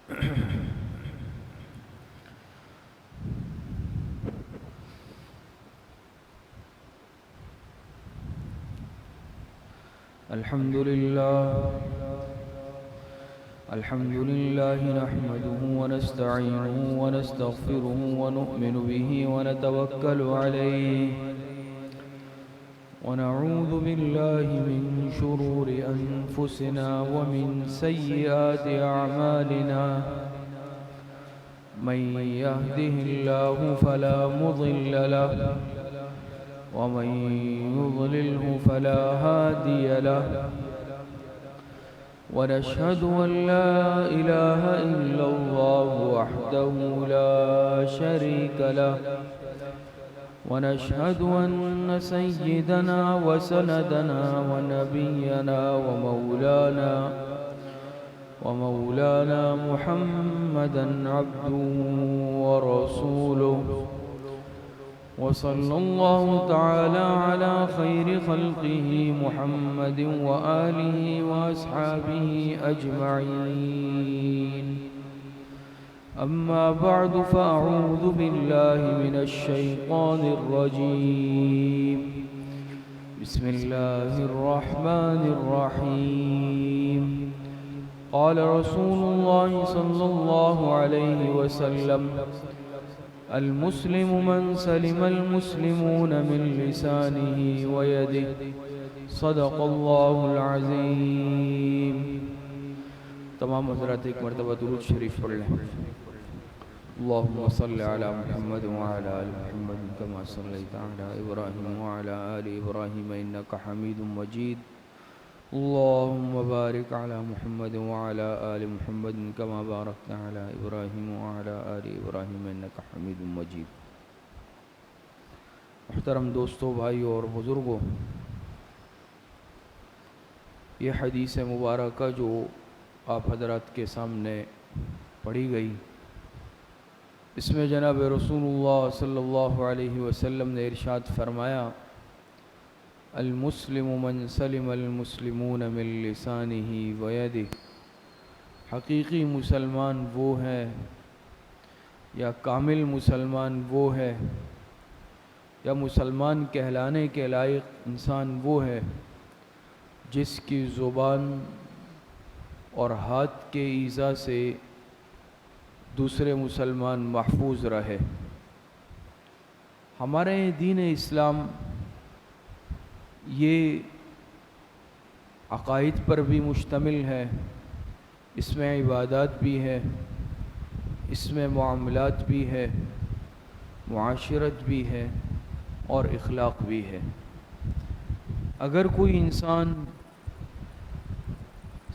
الحمد لله نحمده ونستعينه ونستغفره ونؤمن به ونتوكل عليه ونعوذ بالله من شرور أنفسنا ومن سيئات أعمالنا من يهده الله فلا مضل له ومن يضلله فلا هادي له ونشهد أن لا إله إلا الله وحده لا شريك له ونشهد أن سيدنا وسندنا ونبينا ومولانا محمدا عبده ورسوله وصلى الله تعالى على خير خلقه محمد وآله وأصحابه أجمعين أما بعد فأعوذ بالله من الشيطان الرجيم بسم الله الرحمن الرحيم قال رسول الله صلى الله عليه وسلم المسلم من سلم المسلمون من لسانه ويده صدق الله العظيم. تمام حضرات ایک مرتبہ درود شریف پڑھ لیں. اللهم صل على محمد وعلى آل محمد كما صليت على إبراهيم وعلى آل إبراهيم إنك حميد مجيد. اللهم بارك على محمد وعلى آل محمد كما باركت على إبراهيم وعلى آل إبراهيم إنك حميد مجيد. محترم دوستو، بھائیو اور بزرگوں، یہ حدیث مبارکہ جو آپ حضرات کے سامنے پڑھی گئی، اس میں جناب رسول اللہ صلی اللہ علیہ وسلم نے ارشاد فرمایا: المسلم من سلم المسلمون من لسانه ويده. حقیقی مسلمان وہ ہے، یا کامل مسلمان وہ ہے، یا مسلمان کہلانے کے لائق انسان وہ ہے جس کی زبان اور ہاتھ کے ایذا سے دوسرے مسلمان محفوظ رہے. ہمارے دین اسلام یہ عقائد پر بھی مشتمل ہے، اس میں عبادات بھی ہے، اس میں معاملات بھی ہے، معاشرت بھی ہے اور اخلاق بھی ہے. اگر کوئی انسان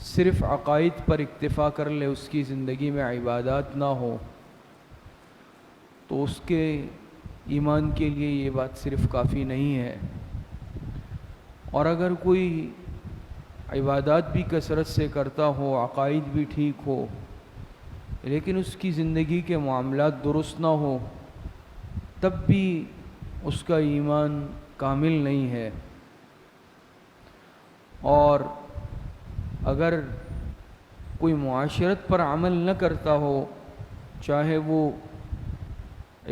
صرف عقائد پر اکتفا کر لے، اس کی زندگی میں عبادات نہ ہو، تو اس کے ایمان کے لیے یہ بات صرف کافی نہیں ہے. اور اگر کوئی عبادات بھی کثرت سے کرتا ہو، عقائد بھی ٹھیک ہو، لیکن اس کی زندگی کے معاملات درست نہ ہو، تب بھی اس کا ایمان کامل نہیں ہے. اور اگر کوئی معاشرت پر عمل نہ کرتا ہو، چاہے وہ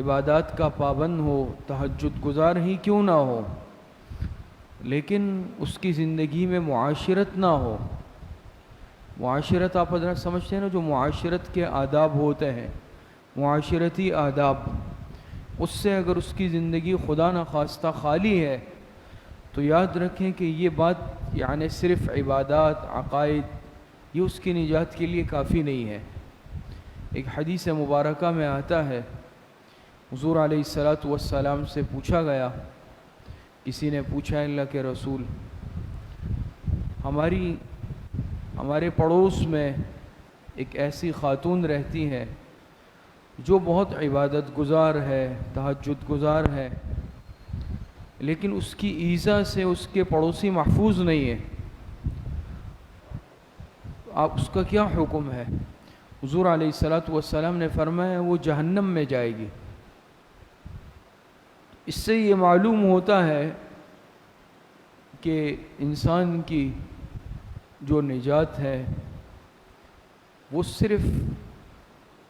عبادات کا پابند ہو، تہجد گزار ہی کیوں نہ ہو، لیکن اس کی زندگی میں معاشرت نہ ہو. معاشرت آپ حضرات سمجھتے ہیں نا، جو معاشرت کے آداب ہوتے ہیں، معاشرتی آداب، اس سے اگر اس کی زندگی خدا نخواستہ خالی ہے تو یاد رکھیں کہ یہ بات یعنی صرف عبادات، عقائد، یہ اس کی نجات کے لیے کافی نہیں ہے. ایک حدیث مبارکہ میں آتا ہے، حضور علیہ السلام سے پوچھا گیا، کسی نے پوچھا اللہ کے رسول، ہمارے پڑوس میں ایک ایسی خاتون رہتی ہے جو بہت عبادت گزار ہے، تہجد گزار ہے، لیکن اس کی ایذا سے اس کے پڑوسی محفوظ نہیں ہے، آپ اس کا کیا حکم ہے؟ حضور علیہ السلام نے فرمایا وہ جہنم میں جائے گی. اس سے یہ معلوم ہوتا ہے کہ انسان کی جو نجات ہے وہ صرف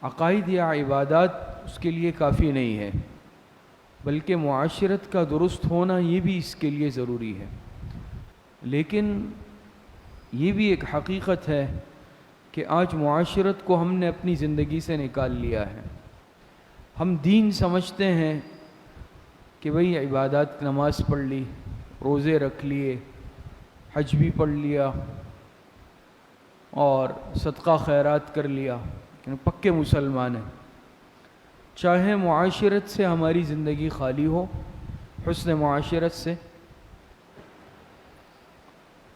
عقائد یا عبادات اس کے لیے کافی نہیں ہے، بلکہ معاشرت کا درست ہونا یہ بھی اس کے لیے ضروری ہے۔ لیکن یہ بھی ایک حقیقت ہے کہ آج معاشرت کو ہم نے اپنی زندگی سے نکال لیا ہے۔ ہم دین سمجھتے ہیں کہ بھئی عبادات، نماز پڑھ لی، روزے رکھ لیے، حج بھی پڑھ لیا اور صدقہ خیرات کر لیا، لیکن پکے مسلمان ہیں۔ چاہے معاشرت سے ہماری زندگی خالی ہو، حسن معاشرت سے،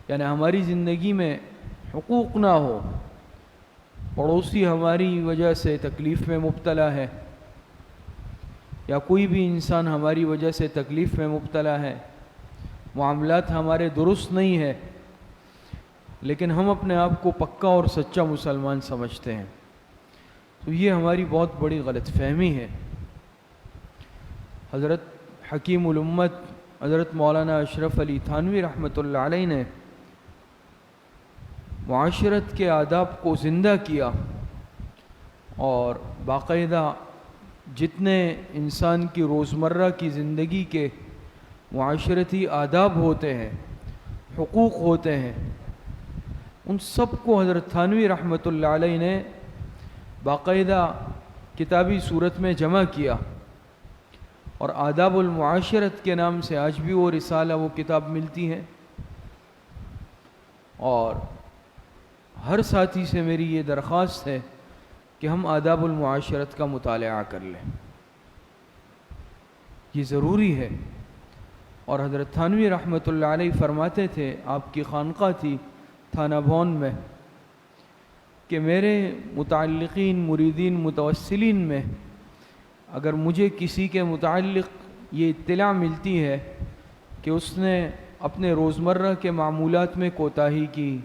یعنی ہماری زندگی میں حقوق نہ ہو، پڑوسی ہماری وجہ سے تکلیف میں مبتلا ہے، یا کوئی بھی انسان ہماری وجہ سے تکلیف میں مبتلا ہے، معاملات ہمارے درست نہیں ہے، لیکن ہم اپنے آپ کو پکا اور سچا مسلمان سمجھتے ہیں، تو یہ ہماری بہت بڑی غلط فہمی ہے۔ حضرت حکیم الامت حضرت مولانا اشرف علی تھانوی رحمۃ اللہ علیہ نے معاشرت کے آداب کو زندہ کیا، اور باقاعدہ جتنے انسان کی روزمرہ کی زندگی کے معاشرتی آداب ہوتے ہیں، حقوق ہوتے ہیں، ان سب کو حضرت تھانوی رحمۃ اللہ علیہ نے باقاعدہ کتابی صورت میں جمع کیا، اور آداب المعاشرت کے نام سے آج بھی وہ رسالہ، وہ کتاب ملتی ہے۔ اور ہر ساتھی سے میری یہ درخواست ہے کہ ہم آداب المعاشرت کا مطالعہ کر لیں، یہ ضروری ہے۔ اور حضرت تھانوی رحمۃ اللہ علیہ فرماتے تھے، آپ کی خانقاہ تھی تھانہ بھون میں، کہ میرے متعلقین، مریدین، متوسلین میں اگر مجھے کسی کے متعلق یہ اطلاع ملتی ہے کہ اس نے اپنے روزمرہ کے معمولات میں کوتاہی کی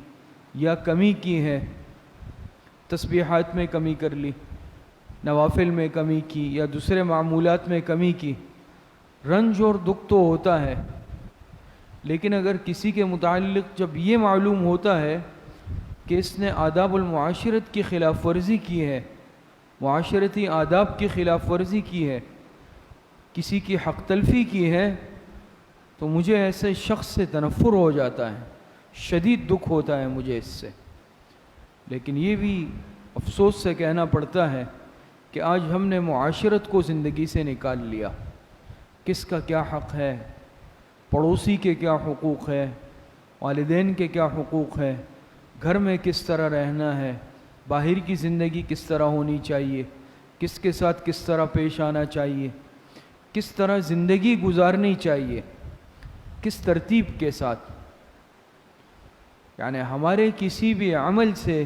یا کمی کی ہے، تسبیحات میں کمی کر لی، نوافل میں کمی کی، یا دوسرے معمولات میں کمی کی، رنج اور دکھ تو ہوتا ہے، لیکن اگر کسی کے متعلق جب یہ معلوم ہوتا ہے کہ اس نے آداب المعاشرت کی خلاف ورزی کی ہے، معاشرتی آداب کی خلاف ورزی کی ہے، کسی کی حق تلفی کی ہے، تو مجھے ایسے شخص سے تنفر ہو جاتا ہے، شدید دکھ ہوتا ہے مجھے اس سے۔ لیکن یہ بھی افسوس سے کہنا پڑتا ہے کہ آج ہم نے معاشرت کو زندگی سے نکال لیا۔ کس کا کیا حق ہے، پڑوسی کے کیا حقوق ہے، والدین کے کیا حقوق ہے، گھر میں کس طرح رہنا ہے، باہر کی زندگی کس طرح ہونی چاہیے، کس کے ساتھ کس طرح پیش آنا چاہیے، کس طرح زندگی گزارنی چاہیے، کس ترتیب کے ساتھ، یعنی ہمارے کسی بھی عمل سے،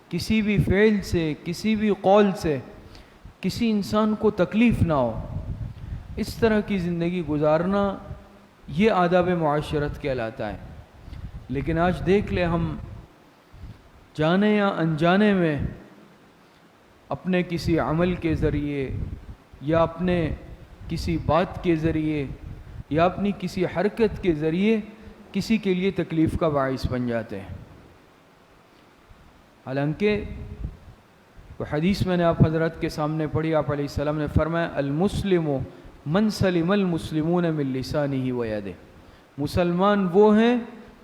کسی بھی فعل سے، کسی بھی قول سے کسی انسان کو تکلیف نہ ہو، اس طرح کی زندگی گزارنا، یہ آداب معاشرت کہلاتا ہے۔ لیکن آج دیکھ لیں، ہم جانے یا انجانے میں اپنے کسی عمل کے ذریعے، یا اپنے کسی بات کے ذریعے، یا اپنی کسی حرکت کے ذریعے کسی کے لیے تکلیف کا باعث بن جاتے ہیں۔ حالانکہ وہ حدیث میں نے آپ حضرات کے سامنے پڑھی، آپ علیہ السلام نے فرمایا، المسلم من سلم المسلمون من لسانہ و یدہ، مسلمان وہ ہیں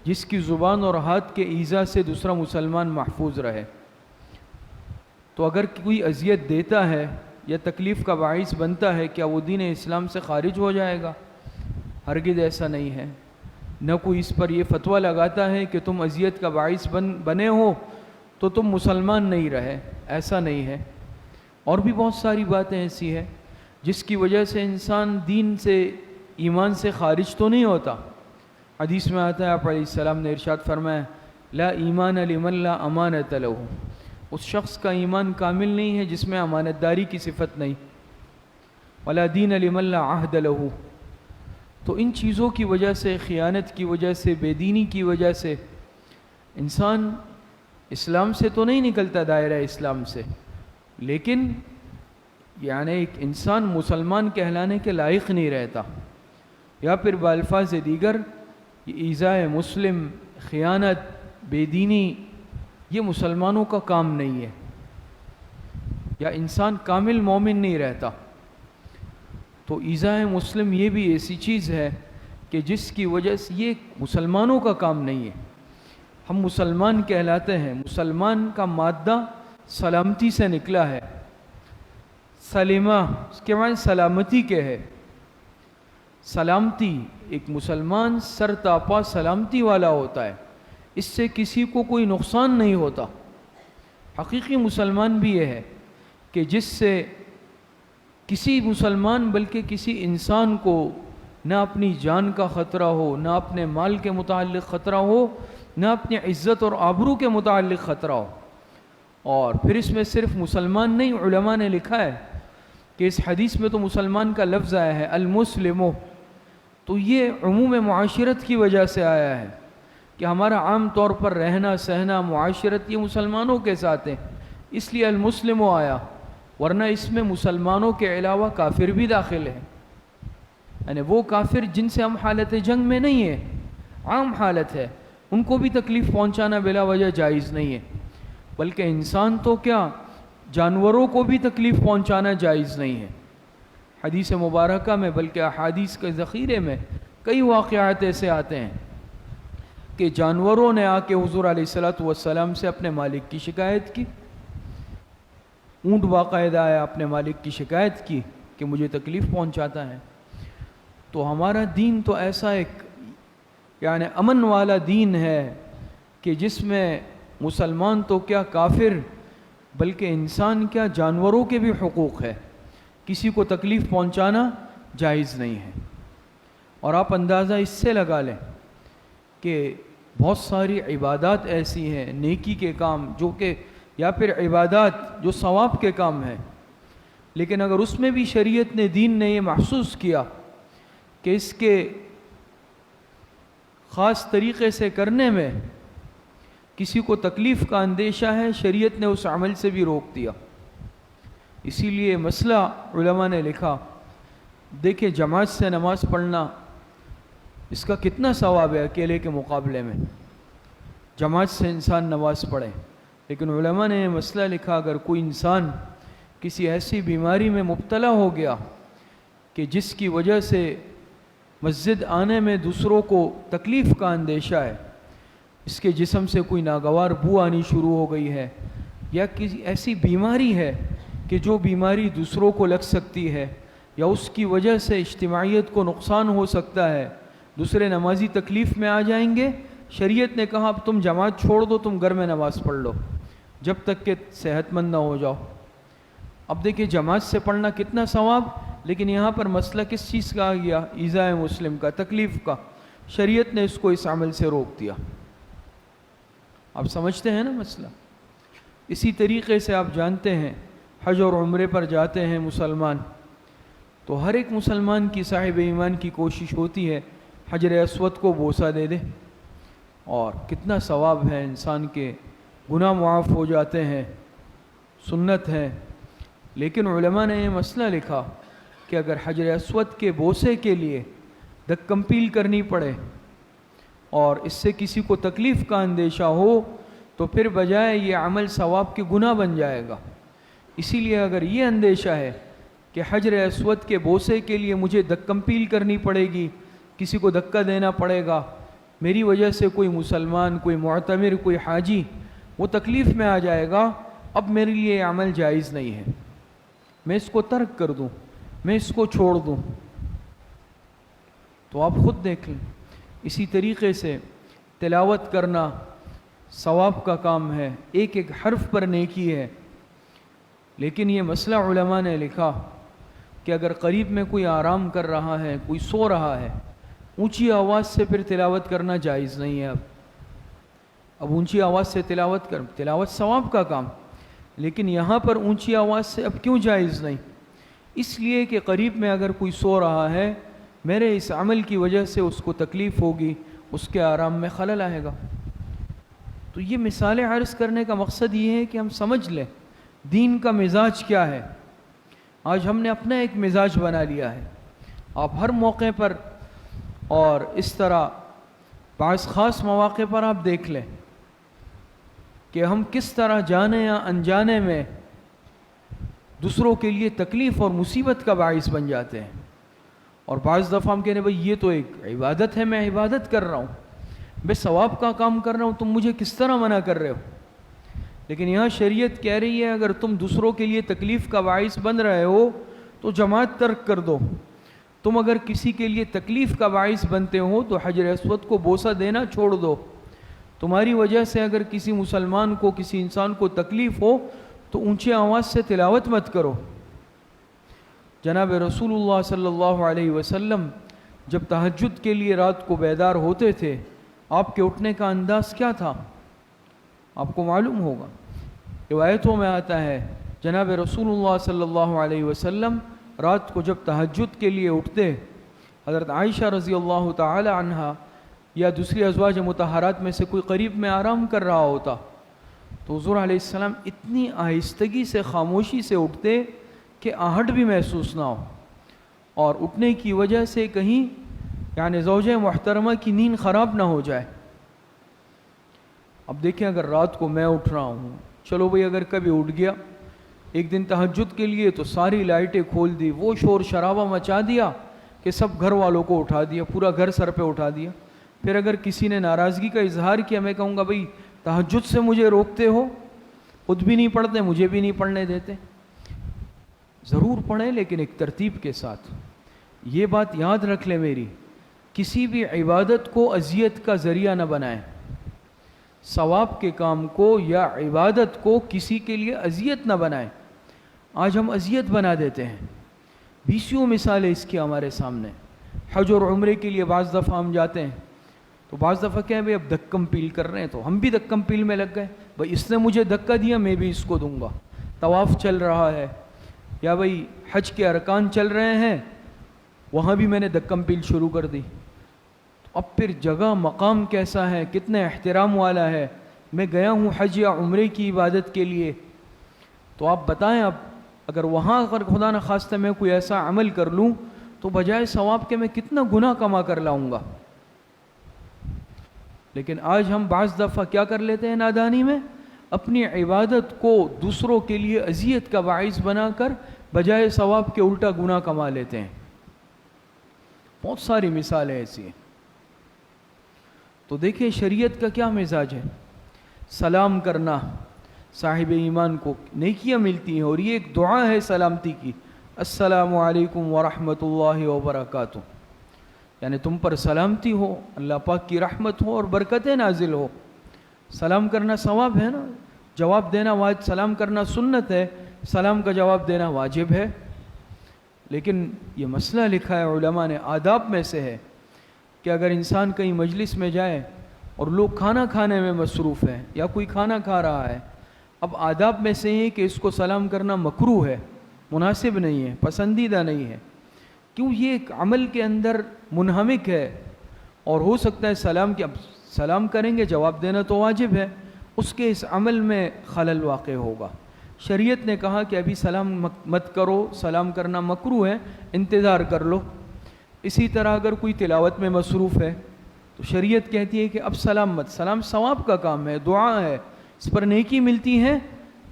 جس کی زبان اور ہاتھ کے ایذا سے دوسرا مسلمان محفوظ رہے۔ تو اگر کوئی اذیت دیتا ہے یا تکلیف کا باعث بنتا ہے، کیا وہ دین اسلام سے خارج ہو جائے گا؟ ہرگز ایسا نہیں ہے۔ نہ کوئی اس پر یہ فتویٰ لگاتا ہے کہ تم اذیت کا باعث بنے ہو تو تم مسلمان نہیں رہے، ایسا نہیں ہے۔ اور بھی بہت ساری باتیں ایسی ہیں جس کی وجہ سے انسان دین سے، ایمان سے خارج تو نہیں ہوتا۔ حدیث میں آتا ہے، آپ علیہ السلام نے ارشاد فرمایا، لا ایمان لمن لا امانت لہ، اس شخص کا ایمان کامل نہیں ہے جس میں امانت داری کی صفت نہیں، ولا دین لمن لا عہد لہ۔ تو ان چیزوں کی وجہ سے، خیانت کی وجہ سے، بے دینی کی وجہ سے انسان اسلام سے تو نہیں نکلتا، دائرہ اسلام سے، لیکن یعنی ایک انسان مسلمان کہلانے کے لائق نہیں رہتا، یا پھر بالفاظ دیگر یہ ایذاء مسلم، خیانت، بے دینی، یہ مسلمانوں کا کام نہیں ہے۔ یا انسان کامل مومن نہیں رہتا۔ تو ایذاء مسلم یہ بھی ایسی چیز ہے کہ جس کی وجہ سے یہ مسلمانوں کا کام نہیں ہے۔ ہم مسلمان کہلاتے ہیں، مسلمان کا مادہ سلامتی سے نکلا ہے۔ سلمہ اس کے معنی سلامتی کے ہے، سلامتی، ایک مسلمان سر تاپا سلامتی والا ہوتا ہے، اس سے کسی کو کوئی نقصان نہیں ہوتا۔ حقیقی مسلمان بھی یہ ہے کہ جس سے کسی مسلمان بلکہ کسی انسان کو نہ اپنی جان کا خطرہ ہو، نہ اپنے مال کے متعلق خطرہ ہو، نہ اپنی عزت اور آبرو کے متعلق خطرہ ہو۔ اور پھر اس میں صرف مسلمان نہیں، علماء نے لکھا ہے کہ اس حدیث میں تو مسلمان کا لفظ آیا ہے المسلمو، تو یہ عموم معاشرت کی وجہ سے آیا ہے کہ ہمارا عام طور پر رہنا سہنا معاشرت یہ مسلمانوں کے ساتھ ہے، اس لیے المسلمو آیا، ورنہ اس میں مسلمانوں کے علاوہ کافر بھی داخل ہے، یعنی وہ کافر جن سے ہم حالت جنگ میں نہیں ہے، عام حالت ہے، ان کو بھی تکلیف پہنچانا بلا وجہ جائز نہیں ہے، بلکہ انسان تو کیا جانوروں کو بھی تکلیف پہنچانا جائز نہیں ہے۔ حدیث مبارکہ میں بلکہ احادیث کے ذخیرے میں کئی واقعات ایسے آتے ہیں کہ جانوروں نے آ کے حضور علیہ السلام سے اپنے مالک کی شکایت کی، اونٹ باقاعدہ آیا اپنے مالک کی شکایت کی کہ مجھے تکلیف پہنچاتا ہے۔ تو ہمارا دین تو ایسا ایک یعنی امن والا دین ہے کہ جس میں مسلمان تو کیا کافر بلکہ انسان کیا جانوروں کے بھی حقوق ہے، کسی کو تکلیف پہنچانا جائز نہیں ہے۔ اور آپ اندازہ اس سے لگا لیں کہ بہت ساری عبادات ایسی ہیں، نیکی کے کام جو کہ یا پھر عبادات جو ثواب کے کام ہیں، لیکن اگر اس میں بھی شریعت نے دین نے یہ محسوس کیا کہ اس کے خاص طریقے سے کرنے میں کسی کو تکلیف کا اندیشہ ہے، شریعت نے اس عمل سے بھی روک دیا۔ اسی لیے مسئلہ علماء نے لکھا، دیکھیں جماعت سے نماز پڑھنا اس کا کتنا ثواب ہے اکیلے کے مقابلے میں، جماعت سے انسان نماز پڑھے، لیکن علماء نے مسئلہ لکھا اگر کوئی انسان کسی ایسی بیماری میں مبتلا ہو گیا کہ جس کی وجہ سے مسجد آنے میں دوسروں کو تکلیف کا اندیشہ ہے، اس کے جسم سے کوئی ناگوار بو آنی شروع ہو گئی ہے، یا کسی ایسی بیماری ہے کہ جو بیماری دوسروں کو لگ سکتی ہے، یا اس کی وجہ سے اجتماعیت کو نقصان ہو سکتا ہے، دوسرے نمازی تکلیف میں آ جائیں گے، شریعت نے کہا اب تم جماعت چھوڑ دو، تم گھر میں نماز پڑھ لو جب تک کہ صحت مند نہ ہو جاؤ۔ اب دیکھیں جماعت سے پڑھنا کتنا ثواب، لیکن یہاں پر مسئلہ کس چیز کا آ گیا؟ ایذاء مسلم کا، تکلیف کا، شریعت نے اس کو اس عمل سے روک دیا۔ آپ سمجھتے ہیں نا مسئلہ؟ اسی طریقے سے آپ جانتے ہیں حج اور عمرے پر جاتے ہیں مسلمان، تو ہر ایک مسلمان کی صاحب ایمان کی کوشش ہوتی ہے حجر اسود کو بوسہ دے دے، اور کتنا ثواب ہے، انسان کے گناہ معاف ہو جاتے ہیں، سنت ہے۔ لیکن علماء نے یہ مسئلہ لکھا کہ اگر حجر اسود کے بوسے کے لیے دکمپیل کرنی پڑے اور اس سے کسی کو تکلیف کا اندیشہ ہو تو پھر بجائے یہ عمل ثواب کے گناہ بن جائے گا۔ اسی لیے اگر یہ اندیشہ ہے کہ حجر اسود کے بوسے کے لیے مجھے دکمپیل کرنی پڑے گی، کسی کو دھکا دینا پڑے گا، میری وجہ سے کوئی مسلمان، کوئی معتمر، کوئی حاجی وہ تکلیف میں آ جائے گا، اب میرے لیے یہ عمل جائز نہیں ہے، میں اس کو ترک کر دوں، میں اس کو چھوڑ دوں۔ تو آپ خود دیکھ لیں، اسی طریقے سے تلاوت کرنا ثواب کا کام ہے، ایک ایک حرف پر نیکی ہے، لیکن یہ مسئلہ علماء نے لکھا کہ اگر قریب میں کوئی آرام کر رہا ہے، کوئی سو رہا ہے، اونچی آواز سے پھر تلاوت کرنا جائز نہیں ہے۔ اب اونچی آواز سے تلاوت ثواب کا کام، لیکن یہاں پر اونچی آواز سے اب کیوں جائز نہیں؟ اس لیے کہ قریب میں اگر کوئی سو رہا ہے، میرے اس عمل کی وجہ سے اس کو تکلیف ہوگی، اس کے آرام میں خلل آئے گا۔ تو یہ مثالیں عرض کرنے کا مقصد یہ ہے کہ ہم سمجھ لیں دین کا مزاج کیا ہے۔ آج ہم نے اپنا ایک مزاج بنا لیا ہے، آپ ہر موقع پر اور اس طرح بعض خاص مواقع پر آپ دیکھ لیں کہ ہم کس طرح جانے یا انجانے میں دوسروں کے لیے تکلیف اور مصیبت کا باعث بن جاتے ہیں. اور بعض دفعہ ہم کہنے بھائی یہ تو ایک عبادت ہے، میں عبادت کر رہا ہوں، میں ثواب کا کام کر رہا ہوں، تم مجھے کس طرح منع کر رہے ہو؟ لیکن یہاں شریعت کہہ رہی ہے اگر تم دوسروں کے لیے تکلیف کا باعث بن رہے ہو تو جماعت ترک کر دو. تم اگر کسی کے لیے تکلیف کا باعث بنتے ہو تو حجر اسود کو بوسہ دینا چھوڑ دو. تمہاری وجہ سے اگر کسی مسلمان کو، کسی انسان کو تکلیف ہو تو اونچی آواز سے تلاوت مت کرو. جناب رسول اللہ صلی اللہ علیہ وسلم جب تہجد کے لیے رات کو بیدار ہوتے تھے، آپ کے اٹھنے کا انداز کیا تھا؟ آپ کو معلوم ہوگا، روایتوں میں آتا ہے جناب رسول اللہ صلی اللہ علیہ وسلم رات کو جب تہجد کے لیے اٹھتے، حضرت عائشہ رضی اللہ تعالی عنہا یا دوسری ازواج مطہرات میں سے کوئی قریب میں آرام کر رہا ہوتا تو حضور علیہ السلام اتنی آہستگی سے، خاموشی سے اٹھتے کہ آہٹ بھی محسوس نہ ہو، اور اٹھنے کی وجہ سے کہیں یعنی زوجہ محترمہ کی نیند خراب نہ ہو جائے. اب دیکھیں اگر رات کو میں اٹھ رہا ہوں، چلو بھئی اگر کبھی اٹھ گیا ایک دن تہجد کے لیے تو ساری لائٹیں کھول دی، وہ شور شرابہ مچا دیا کہ سب گھر والوں کو اٹھا دیا، پورا گھر سر پہ اٹھا دیا. پھر اگر کسی نے ناراضگی کا اظہار کیا، میں کہوں گا بھئی تہجد سے مجھے روکتے ہو، خود بھی نہیں پڑھتے، مجھے بھی نہیں پڑھنے دیتے. ضرور پڑھیں لیکن ایک ترتیب کے ساتھ. یہ بات یاد رکھ لیں میری، کسی بھی عبادت کو اذیت کا ذریعہ نہ بنائیں. ثواب کے کام کو یا عبادت کو کسی کے لیے اذیت نہ بنائیں. آج ہم اذیت بنا دیتے ہیں. بیسیوں مثالیں اس کی ہمارے سامنے. حج اور عمرے کے لیے بعض دفعہ ہم جاتے ہیں تو بعض دفعہ کہیں بھئی اب دھکم پیل کر رہے ہیں تو ہم بھی دھکم پیل میں لگ گئے، بھئی اس نے مجھے دھکا دیا میں بھی اس کو دوں گا. طواف چل رہا ہے یا بھئی حج کے ارکان چل رہے ہیں، وہاں بھی میں نے دھکم پیل شروع کر دی. اب پھر جگہ مقام کیسا ہے، کتنے احترام والا ہے. میں گیا ہوں حج یا عمرے کی عبادت کے لیے، تو آپ بتائیں اب اگر وہاں اگر خدا نخواستہ میں کوئی ایسا عمل کر لوں تو بجائے ثواب کے میں کتنا گناہ کما کر لاؤں گا. لیکن آج ہم بعض دفعہ کیا کر لیتے ہیں نادانی میں، اپنی عبادت کو دوسروں کے لیے اذیت کا باعث بنا کر بجائے ثواب کے الٹا گناہ کما لیتے ہیں. بہت ساری مثالیں ایسی ہیں. تو دیکھیں شریعت کا کیا مزاج ہے. سلام کرنا، صاحب ایمان کو نیکیاں ملتی ہیں اور یہ ایک دعا ہے سلامتی کی، السلام علیکم ورحمۃ اللہ وبرکاتہ، یعنی تم پر سلامتی ہو، اللہ پاک کی رحمت ہو اور برکتیں نازل ہو. سلام کرنا ثواب ہے نا، جواب دینا واجب، سلام کرنا سنت ہے، سلام کا جواب دینا واجب ہے. لیکن یہ مسئلہ لکھا ہے علماء نے، آداب میں سے ہے کہ اگر انسان کہیں مجلس میں جائے اور لوگ کھانا کھانے میں مصروف ہیں یا کوئی کھانا کھا رہا ہے، اب آداب میں سے ہے کہ اس کو سلام کرنا مکروہ ہے، مناسب نہیں ہے، پسندیدہ نہیں ہے. کیوں؟ یہ ایک عمل کے اندر منہمک ہے اور ہو سکتا ہے سلام کے، اب سلام کریں گے جواب دینا تو واجب ہے، اس کے اس عمل میں خلل واقع ہوگا. شریعت نے کہا کہ ابھی سلام مت کرو، سلام کرنا مکروہ ہے، انتظار کر لو. اسی طرح اگر کوئی تلاوت میں مصروف ہے تو شریعت کہتی ہے کہ اب سلام مت، سلام ثواب کا کام ہے، دعا ہے، اس پر نیکی ملتی ہے،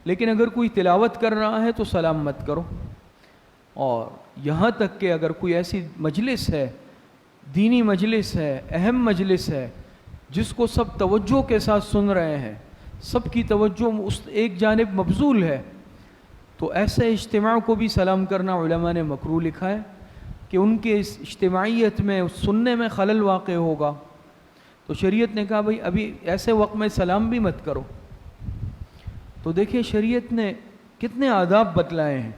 لیکن اگر کوئی تلاوت کر رہا ہے تو سلام مت کرو. اور یہاں تک کہ اگر کوئی ایسی مجلس ہے، دینی مجلس ہے، اہم مجلس ہے، جس کو سب توجہ کے ساتھ سن رہے ہیں، سب کی توجہ اس ایک جانب مبذول ہے، تو ایسے اجتماع کو بھی سلام کرنا علماء نے مکروہ لکھا ہے کہ ان کے اس اجتماعیت میں، سننے میں خلل واقع ہوگا. تو شریعت نے کہا بھئی ابھی ایسے وقت میں سلام بھی مت کرو. تو دیکھیں شریعت نے کتنے آداب بتلائے ہیں.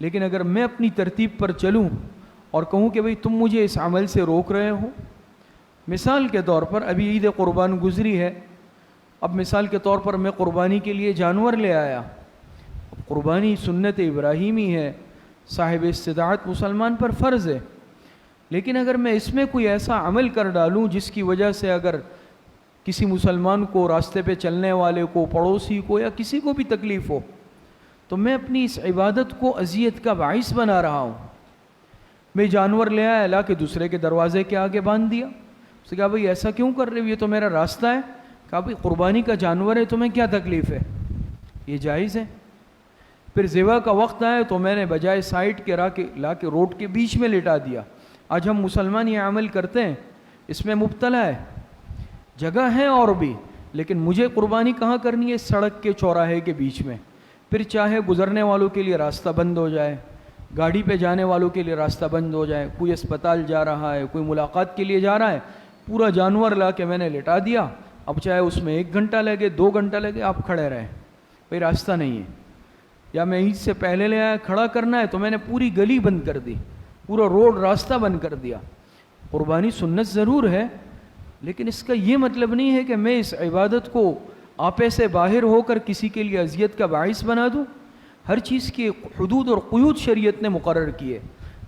لیکن اگر میں اپنی ترتیب پر چلوں اور کہوں کہ بھئی تم مجھے اس عمل سے روک رہے ہو، مثال کے طور پر ابھی عید قربان گزری ہے، اب مثال کے طور پر میں قربانی کے لیے جانور لے آیا. قربانی سنت ابراہیمی ہے، صاحب استطاعت مسلمان پر فرض ہے. لیکن اگر میں اس میں کوئی ایسا عمل کر ڈالوں جس کی وجہ سے اگر کسی مسلمان کو، راستے پہ چلنے والے کو، پڑوسی کو یا کسی کو بھی تکلیف ہو، تو میں اپنی اس عبادت کو اذیت کا باعث بنا رہا ہوں. میں جانور لے آیا، لا کے دوسرے کے دروازے کے آگے باندھ دیا. اس نے کہا بھئی ایسا کیوں کر رہے ہو، یہ تو میرا راستہ ہے. کہا بھئی قربانی کا جانور ہے، تمہیں کیا تکلیف ہے، یہ جائز ہے. پھر ذبح کا وقت آیا تو میں نے بجائے سائڈ کے لا کے روڈ کے بیچ میں لٹا دیا۔ آج ہم مسلمان یہ عمل کرتے ہیں، اس میں مبتلا ہے، جگہ ہے اور بھی، لیکن مجھے قربانی کہاں کرنی ہے؟ سڑک کے چوراہے کے بیچ میں، پھر چاہے گزرنے والوں کے لیے راستہ بند ہو جائے، گاڑی پہ جانے والوں کے لیے راستہ بند ہو جائے، کوئی اسپتال جا رہا ہے، کوئی ملاقات کے لیے جا رہا ہے، پورا جانور لا کے میں نے لٹا دیا۔ اب چاہے اس میں 1 گھنٹہ لگے 2 گھنٹہ لگے، آپ کھڑے رہیں، کوئی راستہ نہیں ہے۔ یا میں عید سے پہلے لے آیا، کھڑا کرنا ہے تو میں نے پوری گلی بند کر دی، پورا روڈ راستہ بند کر دیا۔ قربانی سنت ضرور ہے، لیکن اس کا یہ مطلب نہیں ہے کہ میں اس عبادت کو آپے سے باہر ہو کر کسی کے لیے اذیت کا باعث بنا دوں۔ ہر چیز کی حدود اور قیود شریعت نے مقرر کیے۔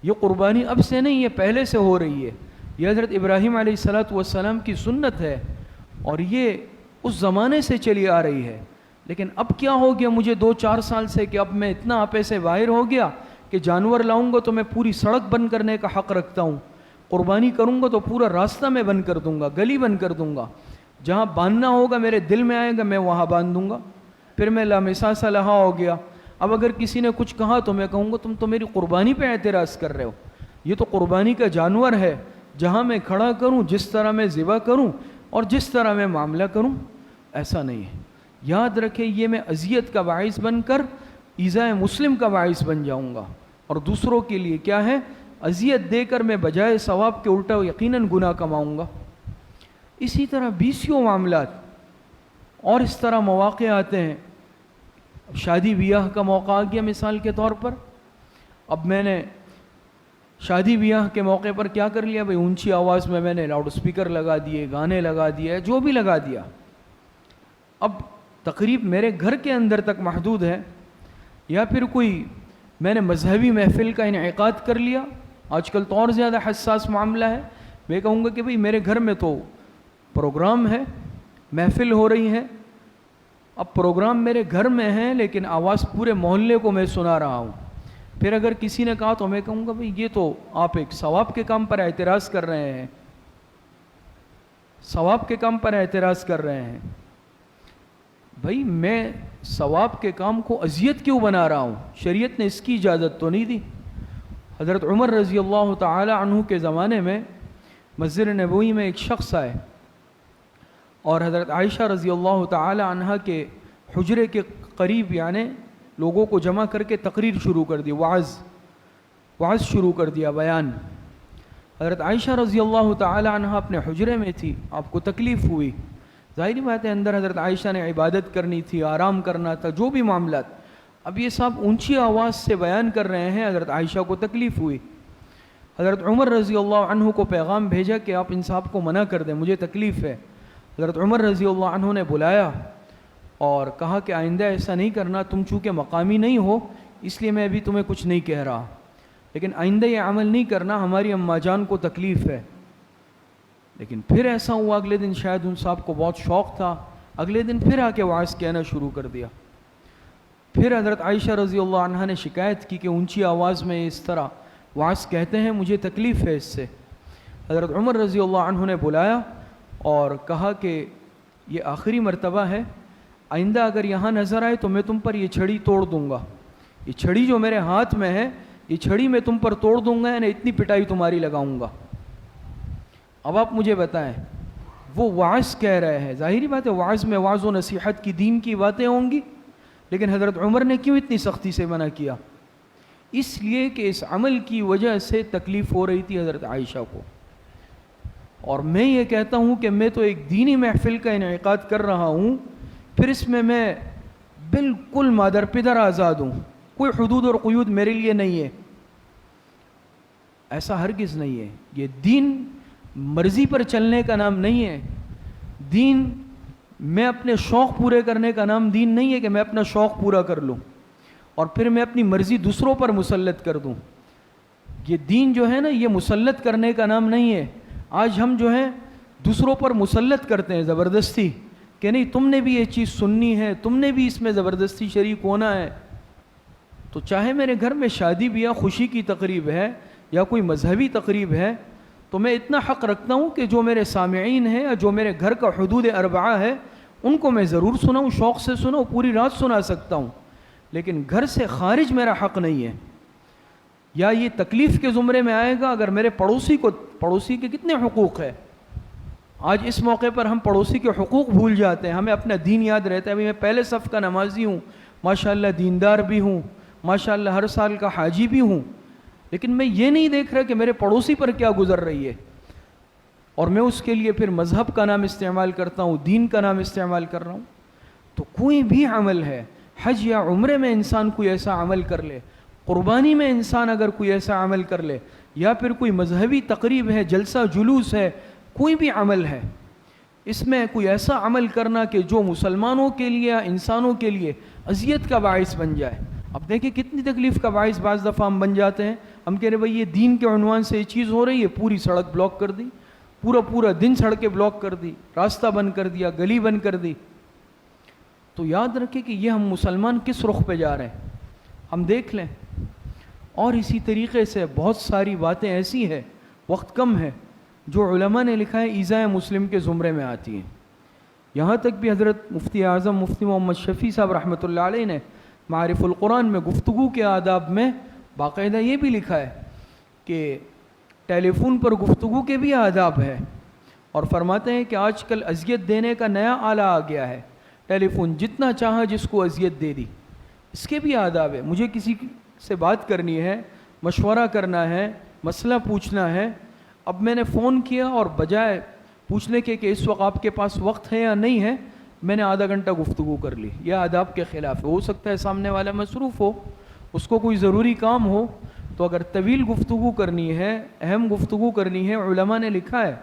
یہ قربانی اب سے نہیں، یہ پہلے سے ہو رہی ہے، یہ حضرت ابراہیم علیہ السلام کی سنت ہے، اور یہ اس زمانے سے چلی آ رہی ہے۔ لیکن اب کیا ہو گیا مجھے 2-4 سال سے کہ اب میں اتنا آپے سے باہر ہو گیا کہ جانور لاؤں گا تو میں پوری سڑک بند کرنے کا حق رکھتا ہوں، قربانی کروں گا تو پورا راستہ میں بند کر دوں گا، گلی بند کر دوں گا، جہاں باندھنا ہوگا میرے دل میں آئے گا میں وہاں باندھ دوں گا۔ پھر میں لامساس لہا ہو گیا۔ اب اگر کسی نے کچھ کہا تو میں کہوں گا تم تو میری قربانی پہ اعتراض کر رہے ہو، یہ تو قربانی کا جانور ہے، جہاں میں کھڑا کروں، جس طرح میں ذبح کروں اور جس طرح میں معاملہ کروں، ایسا نہیں ہے۔ یاد رکھیں، یہ میں اذیت کا باعث بن کر ایذائے مسلم کا باعث بن جاؤں گا، اور دوسروں کے لیے کیا ہے، اذیت دے کر میں بجائے ثواب کے الٹا یقیناً گناہ کماؤں گا۔ اسی طرح بیسیوں معاملات اور اس طرح مواقع آتے ہیں۔ شادی بیاہ کا موقع آ گیا مثال کے طور پر، اب میں نے شادی بیاہ کے موقع پر کیا کر لیا بھئی، اونچی آواز میں نے لاؤڈ سپیکر لگا دیے، گانے لگا دیے، جو بھی لگا دیا۔ اب تقریب میرے گھر کے اندر تک محدود ہے، یا پھر کوئی میں نے مذہبی محفل کا انعقاد کر لیا، آج کل تو اور زیادہ حساس معاملہ ہے، میں کہوں گا کہ بھئی میرے گھر میں تو پروگرام ہے، محفل ہو رہی ہے، اب پروگرام میرے گھر میں ہے لیکن آواز پورے محلے کو میں سنا رہا ہوں۔ پھر اگر کسی نے کہا تو میں کہوں گا بھئی یہ تو آپ ایک ثواب کے کام پر اعتراض کر رہے ہیں، ثواب کے کام پر اعتراض کر رہے ہیں۔ بھئی میں ثواب کے کام کو اذیت کیوں بنا رہا ہوں؟ شریعت نے اس کی اجازت تو نہیں دی۔ حضرت عمر رضی اللہ تعالی عنہ کے زمانے میں مسجد نبوی میں ایک شخص آئے اور حضرت عائشہ رضی اللہ تعالی عنہ کے حجرے کے قریب یعنی لوگوں کو جمع کر کے تقریر شروع کر دی، وعظ شروع کر دیا، بیان۔ حضرت عائشہ رضی اللہ تعالی عنہ اپنے حجرے میں تھی، آپ کو تکلیف ہوئی، ظاہری بات ہے اندر حضرت عائشہ نے عبادت کرنی تھی، آرام کرنا تھا، جو بھی معاملات، اب یہ صاحب اونچی آواز سے بیان کر رہے ہیں، حضرت عائشہ کو تکلیف ہوئی۔ حضرت عمر رضی اللہ عنہ کو پیغام بھیجا کہ آپ ان صاحب کو منع کر دیں، مجھے تکلیف ہے۔ حضرت عمر رضی اللہ عنہ نے بلایا اور کہا کہ آئندہ ایسا نہیں کرنا، تم چونکہ مقامی نہیں ہو اس لیے میں ابھی تمہیں کچھ نہیں کہہ رہا، لیکن آئندہ یہ عمل نہیں کرنا، ہماری اماں جان کو تکلیف ہے۔ لیکن پھر ایسا ہوا، اگلے دن شاید ان صاحب کو بہت شوق تھا، اگلے دن پھر آ کے وعظ کہنا شروع کر دیا۔ پھر حضرت عائشہ رضی اللہ عنہ نے شکایت کی کہ اونچی آواز میں اس طرح وعظ کہتے ہیں، مجھے تکلیف ہے اس سے۔ حضرت عمر رضی اللہ عنہ نے بلایا اور کہا کہ یہ آخری مرتبہ ہے، آئندہ اگر یہاں نظر آئے تو میں تم پر یہ چھڑی توڑ دوں گا، یہ چھڑی جو میرے ہاتھ میں ہے یہ چھڑی میں تم پر توڑ دوں گا، یعنی اتنی پٹائی تمہاری لگاؤں گا۔ اب آپ مجھے بتائیں، وہ وعظ کہہ رہے ہیں، ظاہری بات ہے وعظ میں وعظ و نصیحت کی دین کی باتیں ہوں گی، لیکن حضرت عمر نے کیوں اتنی سختی سے منع کیا؟ اس لیے کہ اس عمل کی وجہ سے تکلیف ہو رہی تھی حضرت عائشہ کو۔ اور میں یہ کہتا ہوں کہ میں تو ایک دینی محفل کا انعقاد کر رہا ہوں، پھر اس میں بالکل مادر پدر آزاد ہوں، کوئی حدود اور قیود میرے لیے نہیں ہے، ایسا ہرگز نہیں ہے۔ یہ دین مرضی پر چلنے کا نام نہیں ہے، دین میں اپنے شوق پورے کرنے کا نام دین نہیں ہے کہ میں اپنا شوق پورا کر لوں اور پھر میں اپنی مرضی دوسروں پر مسلط کر دوں۔ یہ دین جو ہے نا، یہ مسلط کرنے کا نام نہیں ہے۔ آج ہم جو ہیں دوسروں پر مسلط کرتے ہیں زبردستی کہ نہیں تم نے بھی یہ چیز سننی ہے، تم نے بھی اس میں زبردستی شریک ہونا ہے۔ تو چاہے میرے گھر میں شادی بیاہ خوشی کی تقریب ہے یا کوئی مذہبی تقریب ہے، تو میں اتنا حق رکھتا ہوں کہ جو میرے سامعین ہیں یا جو میرے گھر کا حدود اربعہ ہے ان کو میں ضرور سناؤں، شوق سے سناؤں، پوری رات سنا سکتا ہوں، لیکن گھر سے خارج میرا حق نہیں ہے. یا یہ تکلیف کے زمرے میں آئے گا اگر میرے پڑوسی کے کتنے حقوق ہے. آج اس موقع پر ہم پڑوسی کے حقوق بھول جاتے ہیں. ہمیں اپنا دین یاد رہتا ہے. ابھی میں پہلے صف کا نمازی ہوں, ماشاءاللہ دیندار بھی ہوں, ماشاءاللہ ہر سال کا حاجی بھی ہوں, لیکن میں یہ نہیں دیکھ رہا کہ میرے پڑوسی پر کیا گزر رہی ہے, اور میں اس کے لیے پھر مذہب کا نام استعمال کرتا ہوں, دین کا نام استعمال کر رہا ہوں. تو کوئی بھی عمل ہے, حج یا عمرے میں انسان کوئی ایسا عمل کر لے, قربانی میں انسان اگر کوئی ایسا عمل کر لے, یا پھر کوئی مذہبی تقریب ہے, جلسہ جلوس ہے, کوئی بھی عمل ہے, اس میں کوئی ایسا عمل کرنا کہ جو مسلمانوں کے لیے یا انسانوں کے لیے اذیت کا باعث بن جائے. اب دیکھیں کتنی تکلیف کا باعث بعض دفعہ ہم بن جاتے ہیں. ہم کہہ رہے بھائی یہ دین کے عنوان سے یہ چیز ہو رہی ہے, پوری سڑک بلاک کر دی, پورا دن سڑکیں بلاک کر دی, راستہ بند کر دیا, گلی بند کر دی. تو یاد رکھیں کہ یہ ہم مسلمان کس رخ پہ جا رہے ہیں, ہم دیکھ لیں. اور اسی طریقے سے بہت ساری باتیں ایسی ہیں, وقت کم ہے, جو علماء نے لکھا ہے ایذاء مسلم کے زمرے میں آتی ہیں. یہاں تک بھی حضرت مفتی اعظم مفتی محمد شفیع صاحب رحمۃ اللہ علیہ نے معارف القرآن میں گفتگو کے آداب میں باقاعدہ یہ بھی لکھا ہے کہ ٹیلی فون پر گفتگو کے بھی آداب ہے, اور فرماتے ہیں کہ آج کل اذیت دینے کا نیا آلہ آ گیا ہے, ٹیلی فون جتنا چاہا جس کو اذیت دے دی, اس کے بھی آداب ہے. مجھے کسی سے بات کرنی ہے, مشورہ کرنا ہے, مسئلہ پوچھنا ہے, اب میں نے فون کیا اور بجائے پوچھنے کے کہ اس وقت آپ کے پاس وقت ہے یا نہیں ہے, میں نے آدھا گھنٹہ گفتگو کر لی. یہ آداب کے خلاف ہے. ہو سکتا ہے سامنے والا مصروف ہو, اس کو کوئی ضروری کام ہو, تو اگر طویل گفتگو کرنی ہے, اہم گفتگو کرنی ہے, علماء نے لکھا ہے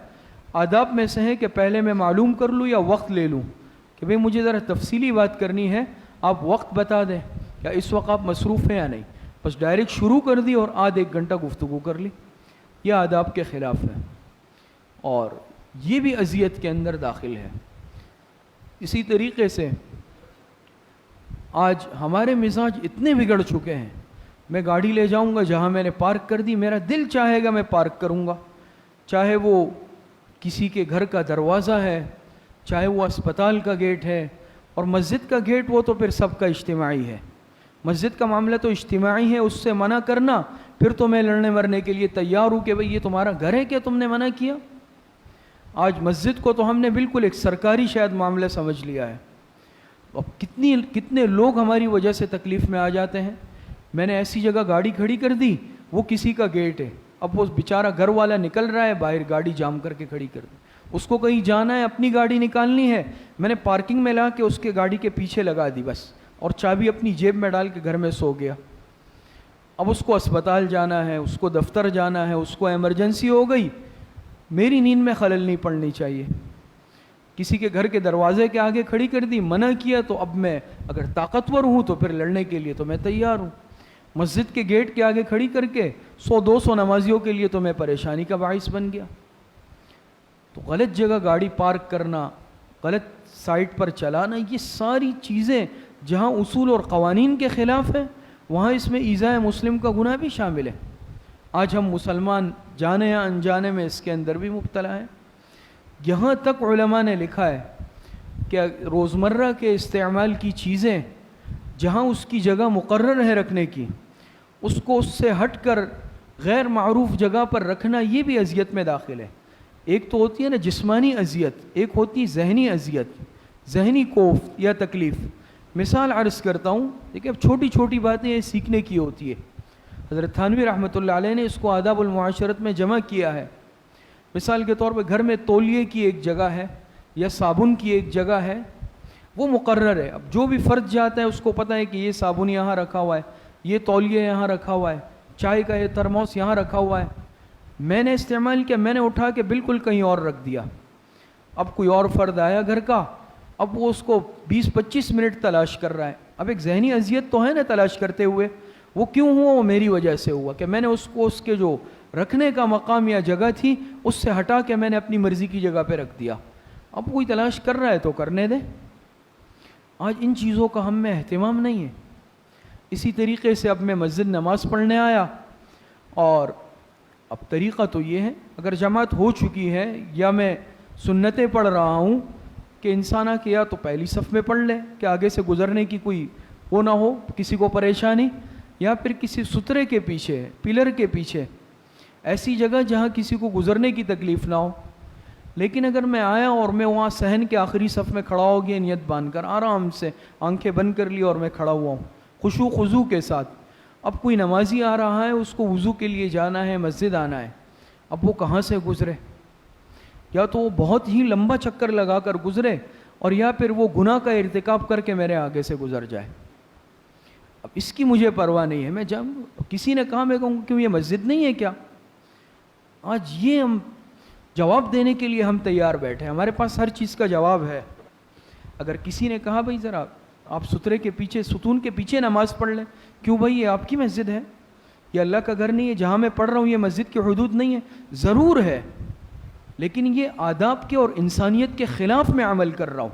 آداب میں سے ہے کہ پہلے میں معلوم کر لوں یا وقت لے لوں کہ بھئی مجھے ذرا تفصیلی بات کرنی ہے, آپ وقت بتا دیں یا اس وقت آپ مصروف ہیں یا نہیں. بس ڈائریکٹ شروع کر دی اور آدھ ایک گھنٹہ گفتگو کر لی. یہ آداب کے خلاف ہے, اور یہ بھی اذیت کے اندر داخل ہے. اسی طریقے سے آج ہمارے مزاج اتنے بگڑ چکے ہیں, میں گاڑی لے جاؤں گا جہاں میں نے پارک کر دی, میرا دل چاہے گا میں پارک کروں گا, چاہے وہ کسی کے گھر کا دروازہ ہے, چاہے وہ اسپتال کا گیٹ ہے, اور مسجد کا گیٹ وہ تو پھر سب کا اجتماعی ہے. مسجد کا معاملہ تو اجتماعی ہے, اس سے منع کرنا پھر تو میں لڑنے مرنے کے لیے تیار ہوں کہ بھئی یہ تمہارا گھر ہے کیا تم نے منع کیا. آج مسجد کو تو ہم نے بالکل ایک سرکاری شاید معاملہ سمجھ لیا ہے. اب کتنے لوگ ہماری وجہ سے تکلیف میں آ جاتے ہیں. میں نے ایسی جگہ گاڑی کھڑی کر دی, وہ کسی کا گیٹ ہے, اب وہ بیچارہ گھر والا نکل رہا ہے باہر, گاڑی جام کر کے کھڑی کر دی, اس کو کہیں جانا ہے, اپنی گاڑی نکالنی ہے, میں نے پارکنگ میں لا کے اس کے گاڑی کے پیچھے لگا دی بس, اور چابی اپنی جیب میں ڈال کے گھر میں سو گیا. اب اس کو اسپتال جانا ہے, اس کو دفتر جانا ہے, اس کو ایمرجنسی ہو گئی, میری نیند میں خلل نہیں پڑنی چاہیے. کسی کے گھر کے دروازے کے آگے کھڑی کر دی, منع کیا, تو اب میں اگر طاقتور ہوں تو پھر لڑنے کے لیے تو میں تیار ہوں. مسجد کے گیٹ کے آگے کھڑی کر کے 100-200 نمازیوں کے لیے تو میں پریشانی کا باعث بن گیا. تو غلط جگہ گاڑی پارک کرنا, غلط سائٹ پر چلانا, یہ ساری چیزیں جہاں اصول اور قوانین کے خلاف ہے, وہاں اس میں ایذاء مسلم کا گناہ بھی شامل ہے. آج ہم مسلمان جانے یا انجانے میں اس کے اندر بھی مبتلا ہیں. یہاں تک علماء نے لکھا ہے کہ روزمرہ کے استعمال کی چیزیں جہاں اس کی جگہ مقرر ہے رکھنے کی, اس کو اس سے ہٹ کر غیر معروف جگہ پر رکھنا, یہ بھی اذیت میں داخل ہے. ایک تو ہوتی ہے نا جسمانی اذیت, ایک ہوتی ہے ذہنی اذیت, ذہنی کوفت یا تکلیف. مثال عرض کرتا ہوں, دیکھیں اب چھوٹی چھوٹی باتیں یہ سیکھنے کی ہوتی ہے. حضرت تھانوی رحمۃ اللہ علیہ نے اس کو آداب المعاشرت میں جمع کیا ہے. مثال کے طور پہ گھر میں تولیے کی ایک جگہ ہے یا صابن کی ایک جگہ ہے, وہ مقرر ہے. اب جو بھی فرد جاتا ہے اس کو پتہ ہے کہ یہ صابن یہاں رکھا ہوا ہے, یہ تولیہ یہاں رکھا ہوا ہے, چائے کا یہ ترموس یہاں رکھا ہوا ہے. میں نے استعمال کیا, میں نے اٹھا کے بالکل کہیں اور رکھ دیا. اب کوئی اور فرد آیا گھر کا, اب وہ اس کو 20-25 منٹ تلاش کر رہا ہے. اب ایک ذہنی اذیت تو ہے نا تلاش کرتے ہوئے. وہ کیوں ہوا؟ وہ میری وجہ سے ہوا کہ میں نے اس کو اس کے جو رکھنے کا مقام یا جگہ تھی اس سے ہٹا کے میں نے اپنی مرضی کی جگہ پہ رکھ دیا. اب کوئی تلاش کر رہا ہے تو کرنے دیں. آج ان چیزوں کا ہم میں اہتمام نہیں ہے. اسی طریقے سے اب میں مسجد نماز پڑھنے آیا, اور اب طریقہ تو یہ ہے اگر جماعت ہو چکی ہے یا میں سنتیں پڑھ رہا ہوں کہ انسان آ کے یا تو پہلی صف میں پڑھ لے کہ آگے سے گزرنے کی کوئی وہ نہ ہو کسی کو پریشانی، یا پھر کسی سترے کے پیچھے، پلر کے پیچھے، ایسی جگہ جہاں کسی کو گزرنے کی تکلیف نہ ہو۔ لیکن اگر میں آیا اور میں وہاں صحن کے آخری صف میں کھڑا ہو گیا، نیت باندھ کر آرام سے آنکھیں بند کر لی اور میں کھڑا ہوا ہوں خشوع خضوع کے ساتھ، اب کوئی نمازی آ رہا ہے، اس کو وضو کے لیے جانا ہے، مسجد آنا ہے، اب وہ کہاں سے گزرے؟ یا تو وہ بہت ہی لمبا چکر لگا کر گزرے، اور یا پھر وہ گناہ کا ارتکاب کر کے میرے آگے سے گزر جائے۔ اب اس کی مجھے پرواہ نہیں ہے، میں کسی نے کہا، میں کہوں کیوں یہ مسجد نہیں ہے کیا؟ آج یہ ہم جواب دینے کے لیے ہم تیار بیٹھے، ہمارے پاس ہر چیز کا جواب ہے۔ اگر کسی نے کہا بھائی ذرا آپ سترے کے پیچھے، ستون کے پیچھے نماز پڑھ لیں، کیوں بھائی یہ آپ کی مسجد ہے، یہ اللہ کا گھر نہیں ہے، جہاں میں پڑھ رہا ہوں یہ مسجد کی حدود نہیں ہے؟ ضرور ہے، لیکن یہ آداب کے اور انسانیت کے خلاف میں عمل کر رہا ہوں،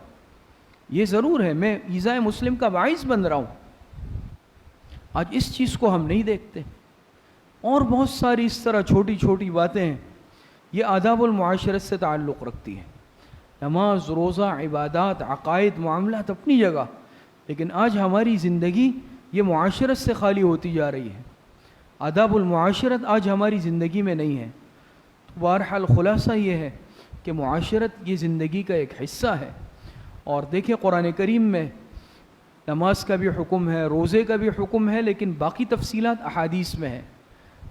یہ ضرور ہے، میں ایذاء مسلم کا باعث بن رہا ہوں۔ آج اس چیز کو ہم نہیں دیکھتے، اور بہت ساری اس طرح چھوٹی چھوٹی باتیں ہیں، یہ آداب المعاشرت سے تعلق رکھتی ہیں۔ نماز، روزہ، عبادات، عقائد، معاملات اپنی جگہ، لیکن آج ہماری زندگی یہ معاشرت سے خالی ہوتی جا رہی ہے، آداب المعاشرت آج ہماری زندگی میں نہیں ہے۔ بہرحال خلاصہ یہ ہے کہ معاشرت یہ زندگی کا ایک حصہ ہے، اور دیکھیں قرآن کریم میں نماز کا بھی حکم ہے، روزے کا بھی حکم ہے، لیکن باقی تفصیلات احادیث میں ہیں۔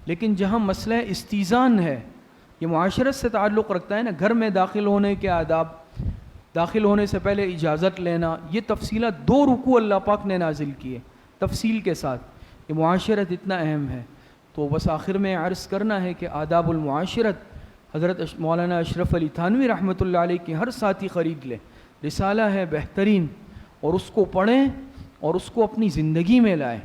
لیکن جہاں مسئلہ استیزان ہے، یہ معاشرت سے تعلق رکھتا ہے نا، گھر میں داخل ہونے کے آداب، داخل ہونے سے پہلے اجازت لینا، یہ تفصیلات 2 رکوع اللہ پاک نے نازل کیے تفصیل کے ساتھ، یہ معاشرت اتنا اہم ہے۔ تو بس آخر میں عرض کرنا ہے کہ آداب المعاشرت حضرت مولانا اشرف علی تھانوی رحمۃ اللہ علیہ کی ہر ساتھی خرید لے، رسالہ ہے بہترین، اور اس کو پڑھیں اور اس کو اپنی زندگی میں لائیں،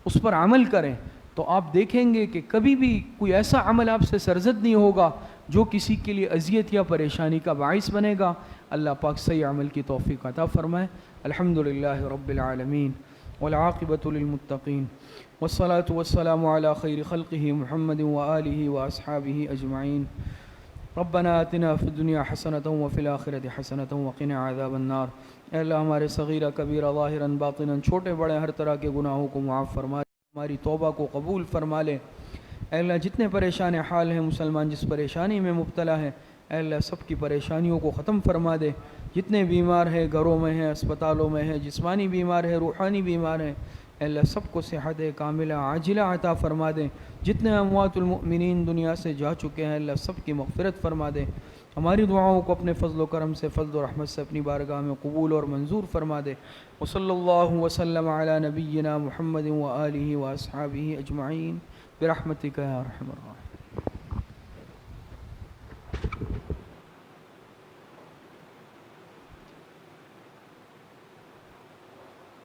اس پر عمل کریں، تو آپ دیکھیں گے کہ کبھی بھی کوئی ایسا عمل آپ سے سرزد نہیں ہوگا جو کسی کے لیے اذیت یا پریشانی کا باعث بنے گا۔ اللہ پاک صحیح عمل کی توفیق عطا فرمائے۔ الحمدللہ رب العالمین والعاقبۃ للمتقین والصلاة والسلام علی خیر خلقہ محمد وآلہ واصحابہ اجمعین۔ ربنا آتنا فی الدنیا حسنۃ وفی الآخرۃ حسنۃ وقنا عذاب النار۔ اے اللہ ہمارے صغیرہ کبیرہ ظاہراً باطناً چھوٹے بڑے ہر طرح کے گناہوں کو معاف فرما، ہماری توبہ کو قبول فرما لے۔ اے اللہ جتنے پریشان حال ہیں مسلمان، جس پریشانی میں مبتلا ہیں، اے اللہ سب کی پریشانیوں کو ختم فرما دے۔ جتنے بیمار ہیں، گھروں میں ہیں، اسپتالوں میں ہیں، جسمانی بیمار ہیں، روحانی بیمار ہیں، اے اللہ سب کو صحت کاملہ عاجلہ عطا فرما دے۔ جتنے اموات المؤمنین دنیا سے جا چکے ہیں، اللہ سب کی مغفرت فرما دے۔ ہماری دعاؤں کو اپنے فضل و کرم سے، فضل و رحمت سے اپنی بارگاہ میں قبول اور منظور فرما دے۔ وصلی اللہ وسلم علی نبینا محمد وآلہ واصحابہ اجمعین برحمتک یا ارحم الراحمین۔